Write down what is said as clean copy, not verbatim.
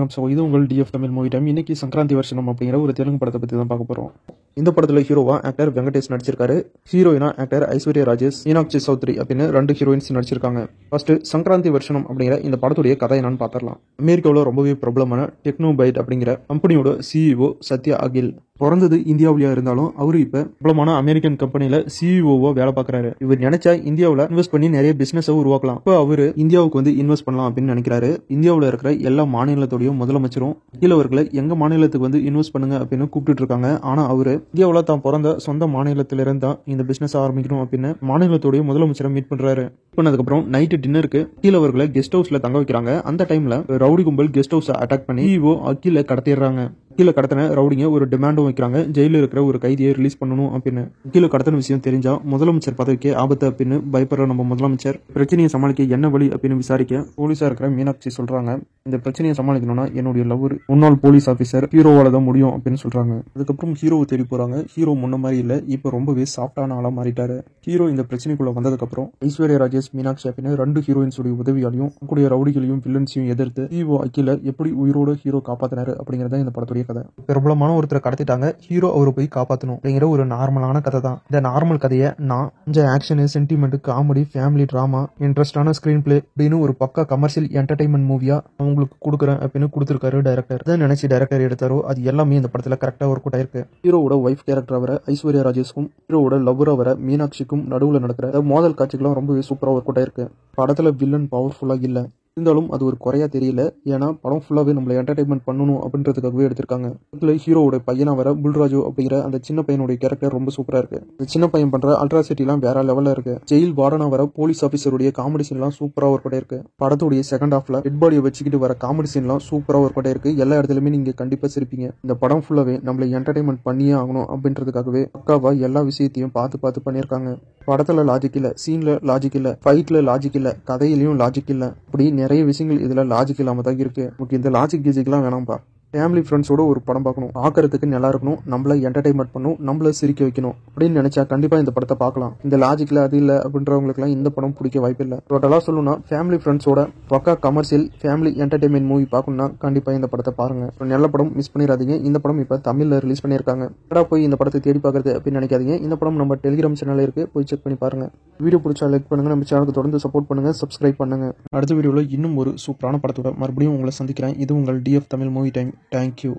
வணக்கம். இது உங்கள் டிஎஃப் தமிழ் மூவி டைம். இன்னைக்கு சங்கராந்தி வருஷனம் அப்படிங்கிற ஒரு தெலுங்கு படத்தை பற்றி தான் பார்க்க போகிறோம். இந்த படத்தில் ஹீரோவா ஆக்டர் வெங்கடேஷ் நடிச்சிருக்காரு. ஹீரோயினா ஆக்டர் ஐஸ்வர்யா ராஜேஷ், மீனாட்சி சௌத்ரி அப்படின்னு 2 ஹீரோயின்ஸ் நடிச்சிருக்காங்க. ஃபர்ஸ்ட் சங்கராந்தி வருஷனம் அப்படிங்கிற இந்த படத்துடைய கதை என்னன்னு பார்த்துடலாம். அமெரிக்காவில் ரொம்பவே பிரபலமான டெக்னோபைட் அப்படிங்கிற கம்பெனியோட சிஇஓ சத்யா அகில். பிறந்தது இந்தியாவிலேயே இருந்தாலும் அவரு இப்ப பிரபலமான அமெரிக்கன் கம்பெனில சிஇஓவா வேலை பார்க்கறாரு. இவர் நினைச்சா இந்தியாவில் இன்வெஸ்ட் பண்ணி நிறைய பிசினஸ் உருவாக்கலாம். இப்போ அவரு இந்தியாவுக்கு வந்து இன்வெஸ்ட் பண்ணலாம் அப்படின்னு நினைக்கிறாரு. இந்தியாவில் இருக்கிற எல்லா மாநிலத்தோடைய முதலமைச்சரும் கீழவர்களை எங்க மாநிலத்துக்கு வந்து இன்வெஸ்ட் பண்ணுங்க அப்படின்னு கூப்பிட்டு இருக்காங்க. ஆனா அவரு இந்தியாவில் தான் பிறந்த சொந்த மாநிலத்திலிருந்து தான் இந்த பிசினஸ் ஆரம்பிக்கணும் அப்படின்னு மாநிலத்தோடைய முதலமைச்சரை மீட் பண்றாரு. பண்ணதுக்கப்புறம் நைட்டு டின்னருக்கு கீழவர்களை கெஸ்ட் ஹவுஸ்ல தங்க வைக்கிறாங்க. அந்த டைம்ல ரவுடி கும்பல் கெஸ்ட் ஹவுஸ் அட்டாக் பண்ணி சிஇஓ அகில கடத்திடுறாங்க. கீழே கடத்தின ரவுடிங்க ஒரு டிமாண்டும் வைக்கிறாங்க, ஜெயிலில் இருக்கிற ஒரு கைதியை ரிலீஸ் பண்ணணும் அப்படின்னு. கீழே கடத்தின விஷயம் தெரிஞ்சா முதலமைச்சர் பதவிக்கே ஆபத்து அப்படின்னு பயப்படுற நம்ம முதலமைச்சர் பிரச்சனையை சமாளிக்க என்ன வழி அப்படின்னு விசாரிக்க போலீஸா இருக்கிற மீனாட்சி சொல்றாங்க, இந்த பிரச்சனையை சமாளிக்கணும்னா என்னுடைய லவர் முன்னாள் போலீஸ் ஆபீசர் ஹீரோவால தான் முடியும் அப்படின்னு சொல்றாங்க. அதுக்கப்புறம் ஹீரோவை தேடி போறாங்க. ஹீரோ முன்ன மாதிரி இல்ல, இப்ப ரொம்பவே சாஃப்டான ஆளா மாறிட்டாரு. ஹீரோ இந்த பிரச்சனைக்குள்ள வந்ததுக்கு அப்புறம் ஐஸ்வர்யா ராஜேஷ், மீனாட்சி அப்படின்னு 2 ஹீரோயின்ஸ் உதவியாலையும் கூடிய ரவுடிகளையும் வில்லன்ஸையும் எதிர்த்து சிஇஓ அகில எப்படி உயிரோட ஹீரோ காப்பாத்தினாரு அப்படிங்கறத இந்த படத்துடைய கதை. பிரபலமான ஒருத்தரை கடத்திட்டாங்க, ஹீரோ அவரை போய் காப்பாற்றணும் அப்படிங்கிற ஒரு நார்மலான கதை தான். இந்த நார்மல் கதையை நான் கொஞ்சம் action, sentiment, comedy, family drama, இன்ட்ரெஸ்டான ஸ்கிரீன் பிளே அப்படின்னு ஒரு பக்கா கமர்ஷியல் என்டர்டைன்மெண்ட் மூவியா அவங்களுக்கு கொடுக்குறேன் அப்படின்னு கொடுத்துருக்காரு டைரக்டர். அதை நினைச்சு டைரக்டர் எடுத்தாரோ அது எல்லாமே இந்த படத்துல கரெக்டா ஒர்க் அவுட் ஆயிருக்கு. ஹீரோவோட ஒய்ஃப் கேரக்டர் வர ஐஸ்வர்யா ராஜேஷ்க்கும் ஹீரோவோட லவ்வரா வர மீனாட்சிக்கும் நடுவில் நடக்கிற மோதல் காட்சிகளும் ரொம்பவே சூப்பரா ஒர்க் அவுட் ஆயிருக்கு. படத்துல வில்லன் பவர்ஃபுல்லா இல்ல, இருந்தாலும் அது ஒரு குறையா தெரியல. ஏன்னா படம் ஃபுல்லாவே நம்மளை என்டர்டைன்மெண்ட் பண்ணணும் அப்படின்றதுக்காகவே எடுத்திருக்காங்க. இதுல ஹீரோவோட பையனா வர புல்ராஜு அப்படிங்கிற அந்த சின்ன பையனுடைய கேரக்டர் ரொம்ப சூப்பரா இருக்கு. இந்த சின்ன பையன் பண்ற அல்ட்ராசிட்டி எல்லாம் வேற லெவல்ல இருக்கு. ஜெயில் வார்டனா வர போலீஸ் ஆபீசருடைய காமெடி சீன் எல்லாம் சூப்பரா ஒர்க் அவுட் இருக்கு. படத்துடைய செகண்ட் ஹாஃப்ல டெட் பாடியை வச்சுக்கிட்டு வர காமெடி சீன் எல்லாம் சூப்பரா ஒர்க் அவுட் இருக்கு. எல்லா இடத்துலயுமே நீங்க கண்டிப்பா சிரிப்பீங்க. இந்த படம் ஃபுல்லாவே நம்மளை என்டர்டைன்மெண்ட் பண்ணியே ஆகணும் அப்படின்றதுக்காகவே பக்காவா எல்லா விஷயத்தையும் பார்த்து பண்ணியிருக்காங்க. படத்துல லாஜிக் இல்ல, சீன்ல லாஜிக் இல்ல, ஃபைட்ல லாஜிக் இல்ல, கதையிலயும் லாஜிக் இல்ல, அப்படி நிறைய விஷயங்கள் இதுல லாஜிக் இல்லாம தான் இருக்கு. ஓகே, இந்த லாஜிக் கிஜிக்லாம் வேணாம்பா. ஃபேமிலி ஃப்ரெண்ட்ஸோட ஒரு படம் பார்க்கணும், பார்க்கறதுக்கு நல்லா இருக்கணும், நம்மள என்டர்டைன்மெண்ட் பண்ணணும், நம்மள சிரிக்க வைக்கணும் அப்படின்னு நினைச்சா கண்டிப்பா இந்த படத்தை பார்க்கலாம். இந்த லாஜிக்ல அது இல்ல அப்படின்றவங்களுக்குலாம் இந்த படம் பிடிக்க வாய்ப்பு இல்லை. டோட்டலா சொல்லணும்னா ஃபேமிலி ஃப்ரெண்ட்ஸோட பக்கா கமர்ஷியல் ஃபேமிலி என்டர்டைன்மெண்ட் மூவி பார்க்கணும்னா கண்டிப்பா இந்த படத்தை பாருங்க. நல்ல படம், மிஸ் பண்ணிடாதீங்க. இந்த படம் இப்ப தமிழ்ல ரிலீஸ் பண்ணியிருக்காங்க. போய் இந்த படத்தை தேடி பார்க்கறது அப்படின்னு நினைக்காதீங்க. இந்த படம் நம்ம டெலிகிராம் சேனல்ல இருக்கு, போய் செக் பண்ணி பாருங்க. வீடியோ பிடிச்சா லைக் பண்ணுங்க, நம்ம சேனலுக்கு தொடர்ந்து சப்போர்ட் பண்ணுங்க, சப்ஸ்கிரைப் பண்ணுங்க. அடுத்த வீடியோல இன்னும் ஒரு சூப்பரான படத்தோட மறுபடியும் உங்களை சந்திக்கிறேன். இது உங்கள் DF Tamil movie time. Thank you.